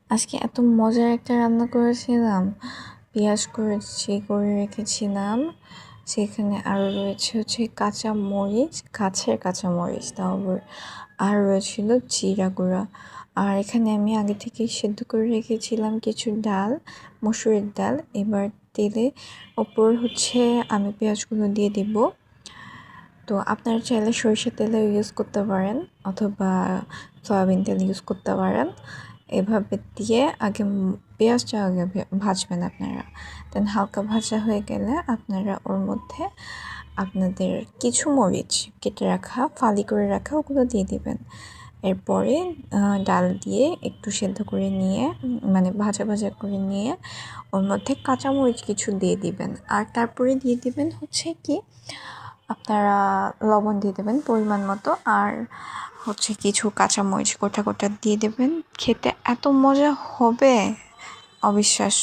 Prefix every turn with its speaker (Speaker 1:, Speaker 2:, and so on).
Speaker 1: আজকে এত মজার একটা রান্না করেছিলাম। পেঁয়াজ করে রেখেছিলাম, সেখানে আরও রয়েছে হচ্ছে কাঁচা মরিচ, গাছের কাঁচা মরিচ তাও আবার, আর রয়েছিল জিরা গুঁড়া। আর এখানে আমি আগে থেকেই সেদ্ধ করে রেখেছিলাম কিছু ডাল, মসুরের ডাল। এবার তেলে ওপর হচ্ছে আমি পেঁয়াজগুলো দিয়ে দিব। তো আপনারা চাইলে সরিষার তেলও ইউজ করতে পারেন অথবা সয়াবিন তেল ইউজ করতে পারেন। এভাবে দিয়ে আগে পেঁয়াজটা আগে ভাজবেন আপনারা। দেন হালকা ভাজা হয়ে গেলে আপনারা ওর মধ্যে আপনাদের কিছু মরিচ কেটে রাখা, ফালি করে রাখা, ওগুলো দিয়ে দিবেন। এরপরে ডাল দিয়ে একটু সেদ্ধ করে নিয়ে, মানে ভাজা ভাজা করে নিয়ে ওর মধ্যে কাঁচামরিচ কিছু দিয়ে দিবেন। আর তারপরে দিয়ে দিবেন হচ্ছে কি, আপনারা লবণ দিয়ে দেবেন পরিমাণ মতো, আর হচ্ছে কিছু কাঁচামরিচ গোটা গোটা দিয়ে দেবেন। খেতে এত মজা হবে, অবিশ্বাস্য।